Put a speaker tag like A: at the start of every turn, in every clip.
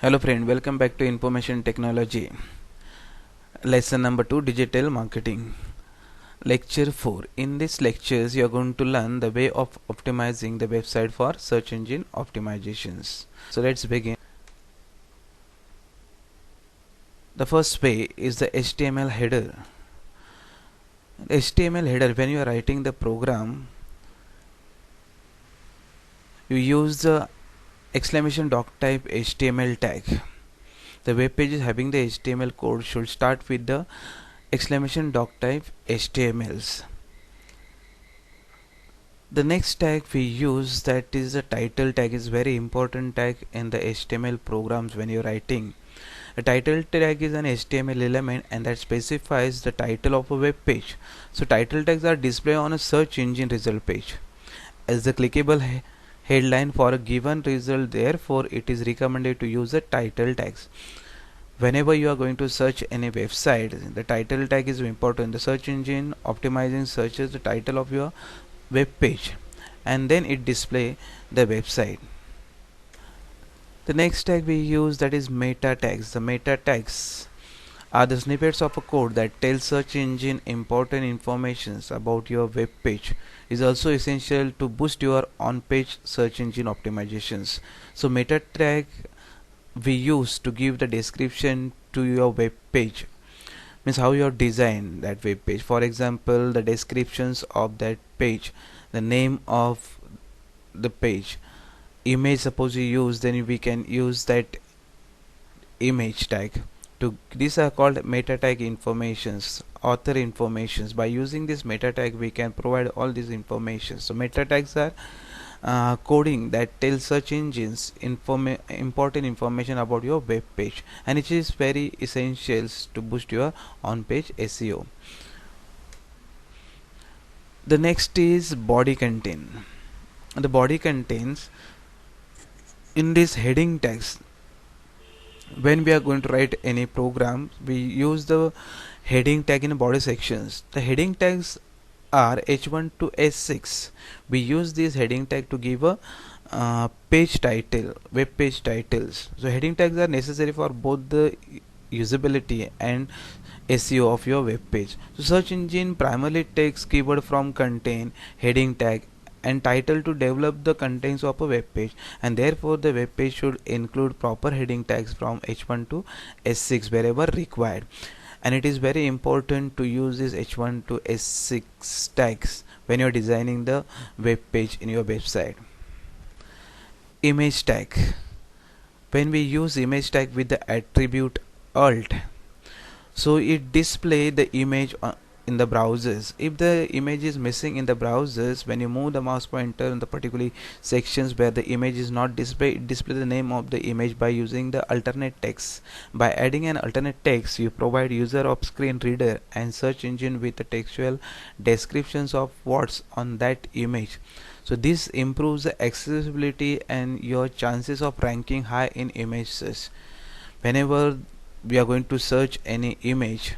A: Hello friend, welcome back to Information Technology. Lesson number 2, Digital Marketing. Lecture 4. In this lectures you are going to learn the way of optimizing the website for search engine optimizations. So let's begin. The first way is the HTML header. HTML header, when you are writing the program, you use the exclamation doc type HTML tag. The web page is having the HTML code should start with the exclamation doc type HTMLs. The next tag we use, that is the title tag, is very important tag in the HTML programs when you're writing. A title tag is an HTML element and that specifies the title of a web page. So title tags are displayed on a search engine result page as the clickable headline for a given result. Therefore it is recommended to use the title tags. Whenever you are going to search any website, the title tag is important. The search engine optimizing searches the title of your web page and then it display the website. The next tag we use, that is meta tags. The meta tags are the snippets of a code that tell search engine important informations about your web page. Is also essential to boost your on-page search engine optimizations. So meta tag we use to give the description to your web page, means how you have designed that web page. For example, the descriptions of that page, the name of the page, image suppose you use, then we can use that image tag. These are called meta tag informations, author informations. By using this meta tag we can provide all these information. So meta tags are coding that tells search engines important information about your web page, and it is very essential to boost your on-page SEO. The next is body content. The body contains in this heading tags. When we are going to write any program, we use the heading tag in body sections. The heading tags are H1 to S6. We use this heading tag to give a page title, web page titles. So heading tags are necessary for both the usability and SEO of your web page. So search engine primarily takes keyword from content, heading tag and title to develop the contents of a web page, and therefore the web page should include proper heading tags from H1 to S6 wherever required. And it is very important to use this H1 to S6 tags when you are designing the web page in your website. Image tag. When we use image tag with the attribute alt, so it display the image in the browsers. If the image is missing in the browsers, when you move the mouse pointer in the particular sections where the image is not displayed, it display the name of the image by using the alternate text. By adding an alternate text, you provide user of screen reader and search engine with the textual descriptions of what's on that image. So this improves the accessibility and your chances of ranking high in image search. Whenever we are going to search any image,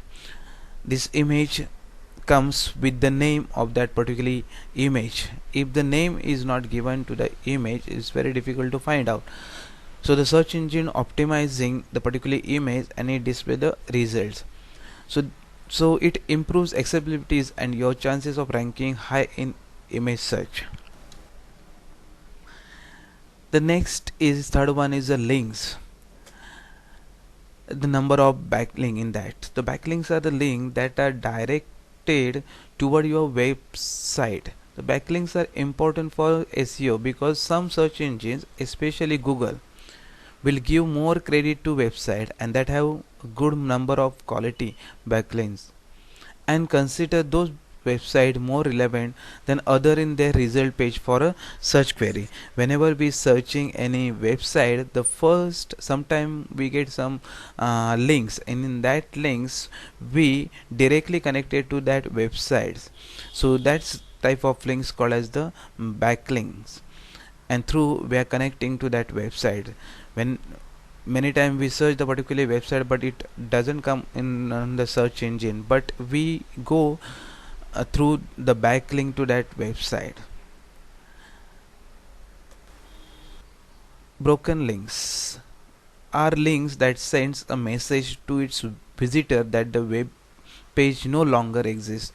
A: this image comes with the name of that particular image. If the name is not given to the image, it's very difficult to find out. So the search engine optimizing the particular image and it display the results. So it improves accessibilities and your chances of ranking high in image search. The next is third one is the links. The number of backlink in that. The backlinks are the link that are directed toward your website. The backlinks are important for SEO because some search engines, especially Google, will give more credit to website and that have a good number of quality backlinks and consider those website more relevant than other in their result page for a search query. Whenever we searching any website, the first sometime we get some links, and in that links we directly connected to that websites. So that's type of links called as the backlinks, and through we are connecting to that website. When many times we search the particular website but it doesn't come in the search engine, but we go through the backlink to that website. Broken links. are links that sends a message to its visitor that the web page no longer exists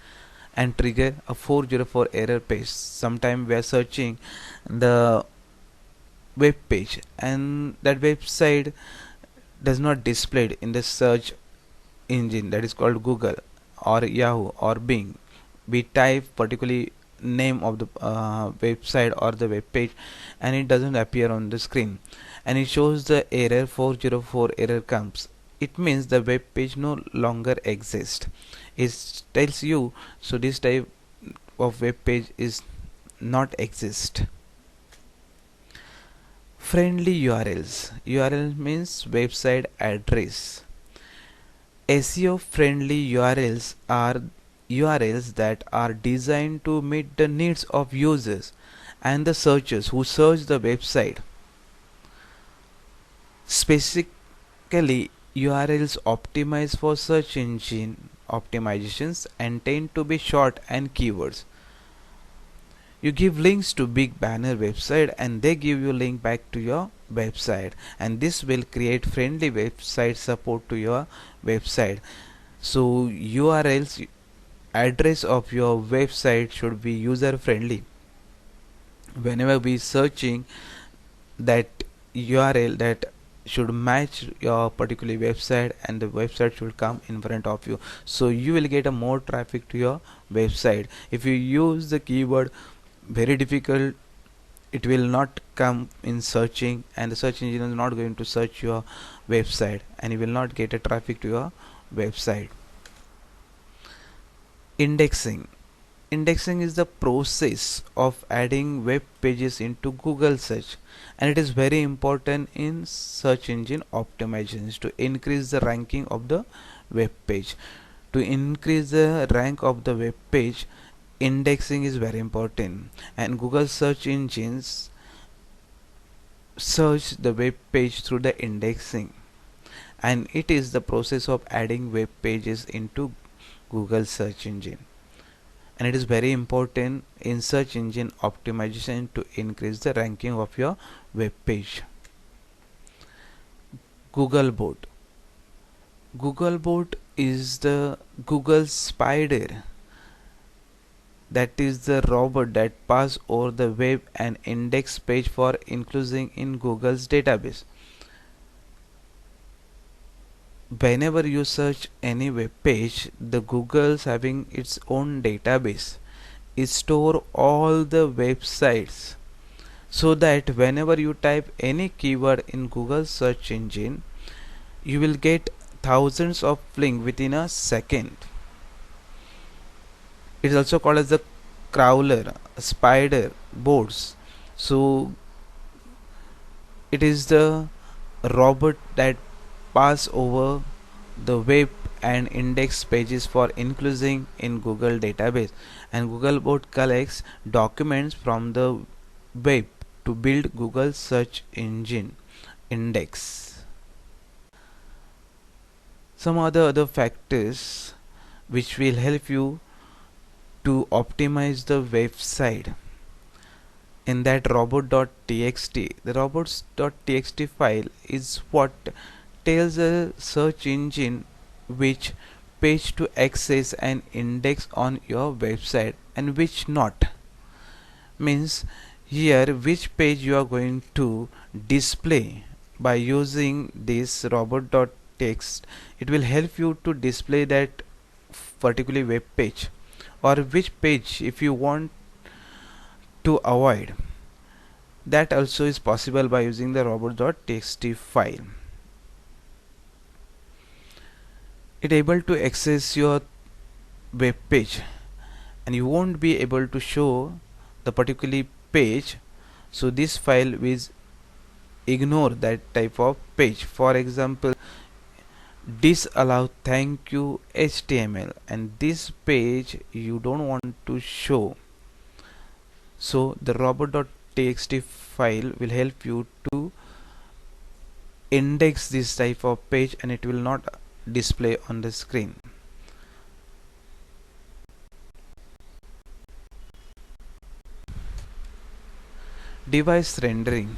A: and trigger a 404 error page. Sometime we are searching the web page and that website does not displayed in the search engine, that is called Google or Yahoo or Bing. We type particularly name of the website or the web page and it doesn't appear on the screen and it shows the error 404 error comes. It means the web page no longer exists. It tells you so this type of web page is not exist. Friendly URLs. URL means website address. SEO friendly URLs are URLs that are designed to meet the needs of users and the searchers who search the website. Specifically, URLs optimized for search engine optimizations and tend to be short and keywords. You give links to big banner website and they give you link back to your website, and this will create friendly website support to your website. So URLs address of your website should be user friendly. Whenever we searching that URL that should match your particular website and the website should come in front of you, so you will get a more traffic to your website. If you use the keyword very difficult, it will not come in searching and the search engine is not going to search your website and you will not get a traffic to your website. Indexing. Indexing is the process of adding web pages into Google search, and it is very important in search engine optimizations to increase the ranking of the web page. To increase the rank of the web page, indexing is very important, and Google search engines search the web page through the indexing, and it is the process of adding web pages into Google search engine, and it is very important in search engine optimization to increase the ranking of your web page. Googlebot. Googlebot is the Google Spider, that is the robot that pass over the web and index page for including in Google's database. Whenever you search any web page, the Google's having its own database. It store all the websites so that whenever you type any keyword in Google search engine, you will get thousands of links within a second. It is also called as the crawler, spider, boards. So it is the robot that pass over the web and index pages for including in Google database, and Googlebot collects documents from the web to build Google search engine index. Some other factors which will help you to optimize the website in that robot.txt. The robots.txt file is what tells a search engine which page to access and index on your website and which not. Means here which page you are going to display by using this robot.txt. It will help you to display that particular web page, or which page if you want to avoid. That also is possible by using the robot.txt file. It able to access your web page and you won't be able to show the particular page, so this file will ignore that type of page. For example, disallow thank you HTML, and this page you don't want to show, so the robot.txt file will help you to index this type of page and it will not display on the screen. Device rendering.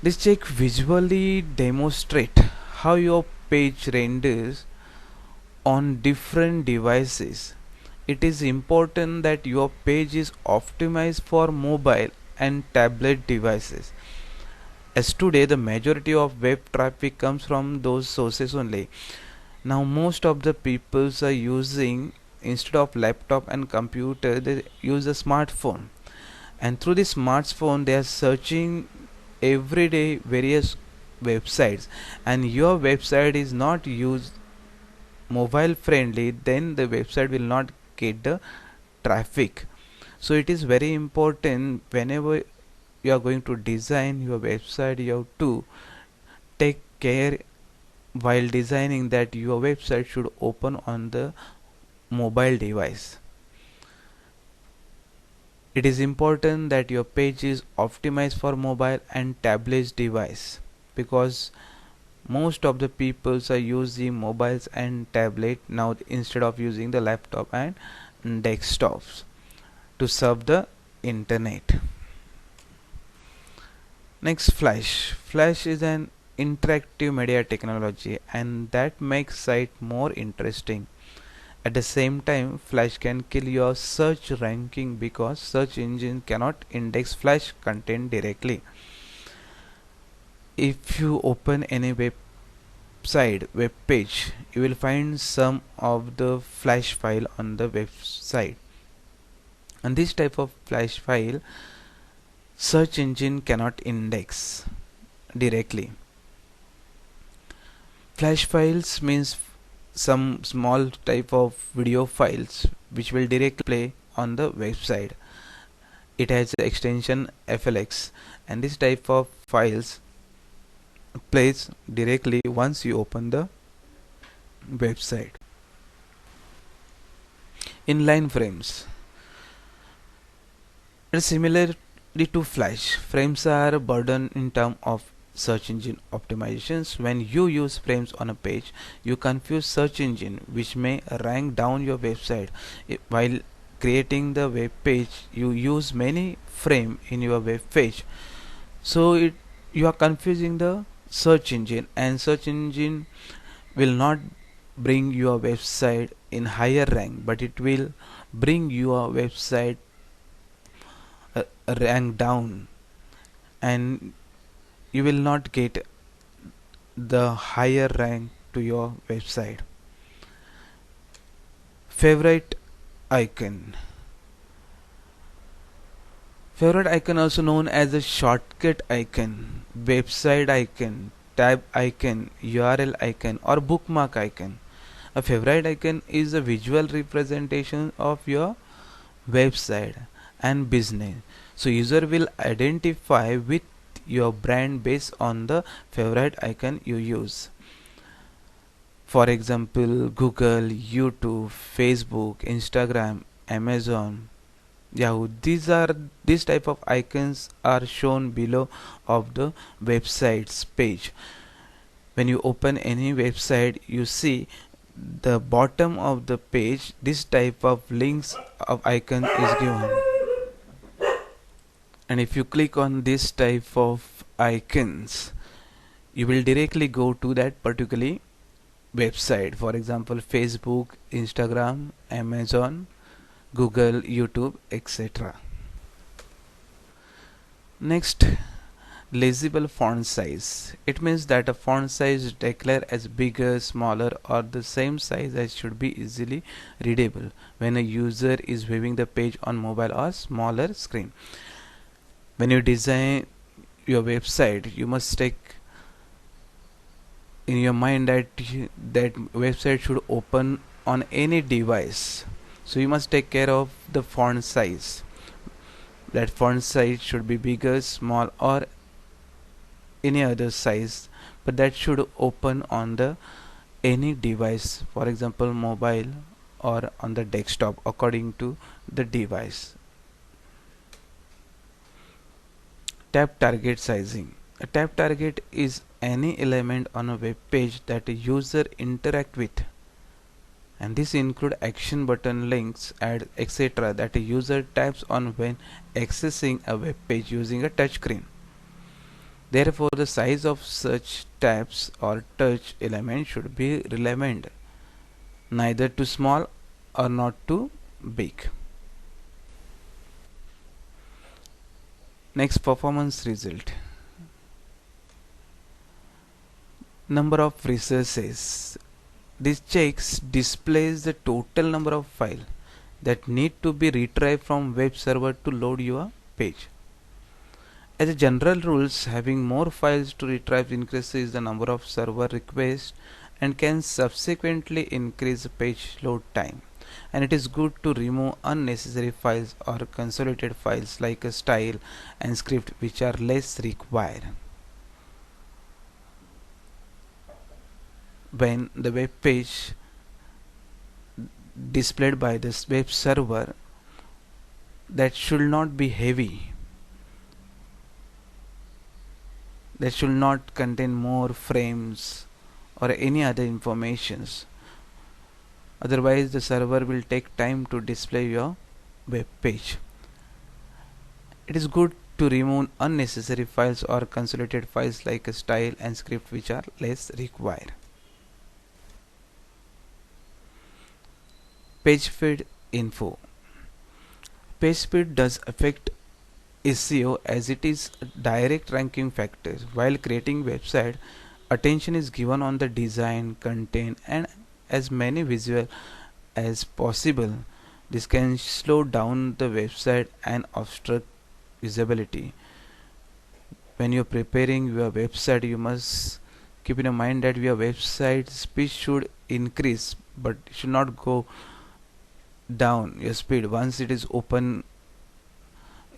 A: This check visually demonstrate how your page renders on different devices. It is important that your page is optimized for mobile and tablet devices, as today the majority of web traffic comes from those sources only. Now most of the peoples are using, instead of laptop and computer, they use a smartphone, and through the smartphone they are searching everyday various websites, and your website is not used mobile friendly, then the website will not get the traffic. So it is very important, whenever you are going to design your website, you have to take care while designing that your website should open on the mobile device. It is important that your page is optimized for mobile and tablet device, because most of the peoples are using mobiles and tablet now instead of using the laptop and desktops to serve the internet. Next, Flash is an interactive media technology, and that makes site more interesting. At the same time, Flash can kill your search ranking because search engine cannot index Flash content directly. If you open any web page, you will find some of the Flash file on the website, and this type of Flash file search engine cannot index directly. Flash files means some small type of video files which will directly play on the website. It has the extension FLX, and this type of files plays directly once you open the website. Inline frames. Similarly to Flash, frames are a burden in terms of search engine optimizations. When you use frames on a page, you confuse search engine, which may rank down your website. While creating the web page, you use many frame in your web page, so you are confusing the search engine, and search engine will not bring your website in higher rank, but it will bring your website rank down, and you will not get the higher rank to your website. Favorite icon. Favorite icon, also known as a shortcut icon, website icon, tab icon, URL icon, or bookmark icon. A favorite icon is a visual representation of your website and business. So user will identify with your brand based on the favorite icon you use. For example, Google, YouTube, Facebook, Instagram, Amazon, Yahoo. These type of icons are shown below of the website's page. When you open any website, you see the bottom of the page this type of links of icon is given, and if you click on this type of icons, you will directly go to that particular website. For example, Facebook, Instagram, Amazon, Google, YouTube, etc. Next, legible font size. It means that a font size is declared as bigger, smaller, or the same size as should be easily readable when a user is viewing the page on mobile or smaller screen. When you design your website, you must take in your mind that that website should open on any device, so you must take care of the font size. That font size should be bigger, small, or any other size, but that should open on the any device, for example mobile or on the desktop, according to the device. Tab target sizing. A tab target is any element on a web page that a user interact with, and this include action button, links, ads, etc. that a user taps on when accessing a web page using a touch screen. Therefore, the size of such tabs or touch element should be relevant, neither too small or not too big. Next, performance result. Number of resources. This checks displays the total number of files that need to be retrieved from web server to load your page. As a general rules, having more files to retrieve increases the number of server requests and can subsequently increase page load time. And it is good to remove unnecessary files or consolidated files like a style and script which are less required. When the web page displayed by this web server, that should not be heavy, that should not contain more frames or any other informations, otherwise the server will take time to display your web page. It is good to remove unnecessary files or consolidated files like a style and script which are less required. Page speed info. Page speed does affect SEO as it is a direct ranking factor. While creating website, attention is given on the design, content and as many visual as possible. This can slow down the website and obstruct visibility. When you're preparing your website, you must keep in mind that your website speed should increase but should not go down your speed. Once it is open,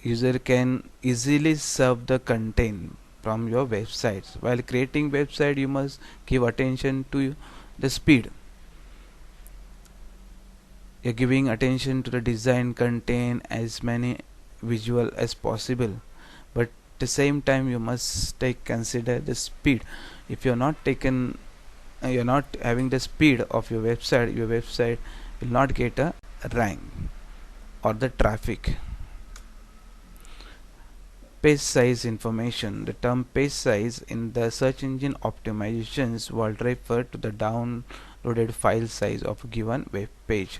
A: user can easily serve the content from your websites. While creating website, you must give attention to the speed. You're giving attention to the design, content, as many visual as possible, but at the same time you must consider the speed. If you're not having the speed of your website will not get a rank or the traffic. Page size information. The term page size in the search engine optimizations will refer to the downloaded file size of a given web page.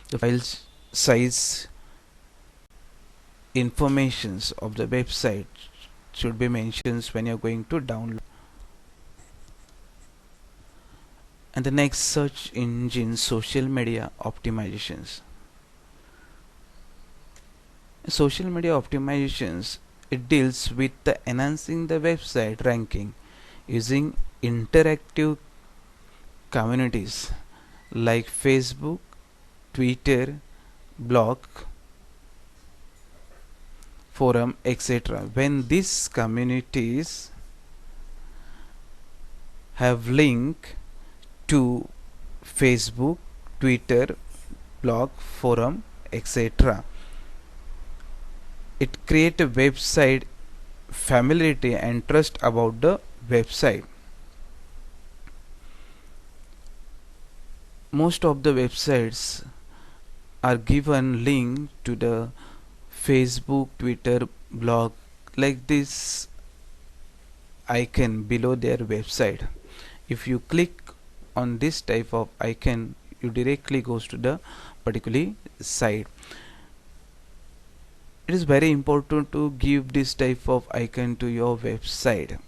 A: The file size informations of the website should be mentioned when you're going to download. And the next, search engine social media optimizations. Social media optimizations, it deals with the enhancing the website ranking using interactive communities like Facebook, Twitter, blog, forum, etc. When these communities have link to Facebook, Twitter, blog, forum, etc., it creates a website familiarity and trust about the website. Most of the websites are given link to the Facebook, Twitter, blog like this icon below their website. If you click on this type of icon, you directly goes to the particular site. It is very important to give this type of icon to your website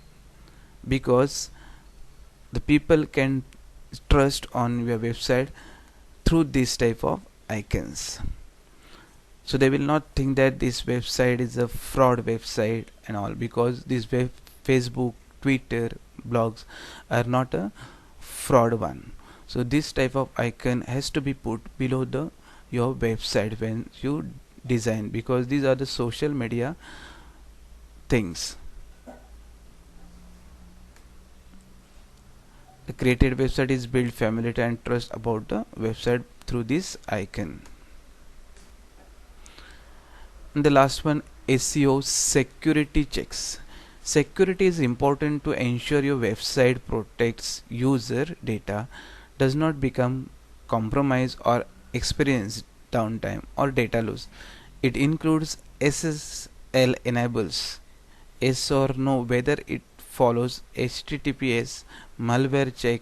A: because the people can trust on your website through this type of icons. So they will not think that this website is a fraud website and all, because this Facebook, Twitter, blogs are not a fraud one. So this type of icon has to be put below your website when you design, because these are the social media things. The created website is built familiarity and trust about the website through this icon. And the last one, SEO security checks. Security is important to ensure your website protects user data, does not become compromised or experience downtime or data loss. It includes SSL enables yes or no whether it follows HTTPS, malware check,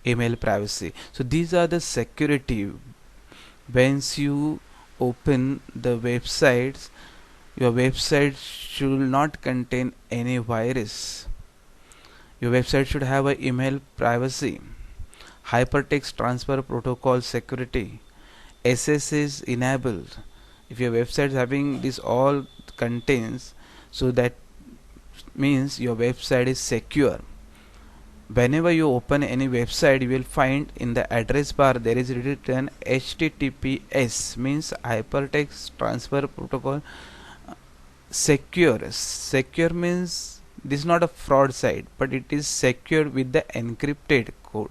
A: email privacy. So these are the security. Once you open the websites, your website should not contain any virus. Your website should have a email privacy, hypertext transfer protocol security, SSS enabled. If your website is having this all contains, so that means your website is secure. Whenever you open any website, you will find in the address bar there is written HTTPS, means hypertext transfer protocol secure. Secure means this is not a fraud site, but it is secure with the encrypted code.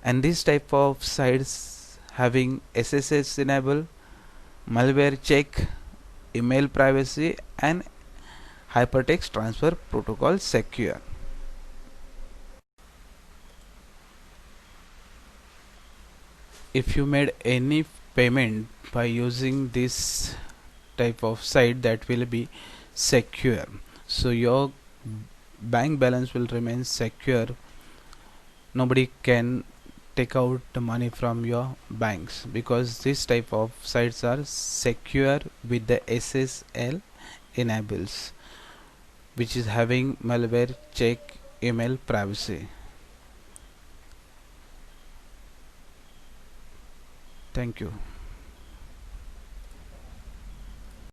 A: And this type of sites having SSS enable, malware check, email privacy, and hypertext transfer protocol secure. If you made any payment by using this type of site, that will be secure, so your bank balance will remain secure. Nobody can take out the money from your banks because this type of sites are secure with the SSL enables, which is having malware check, email privacy. Thank you.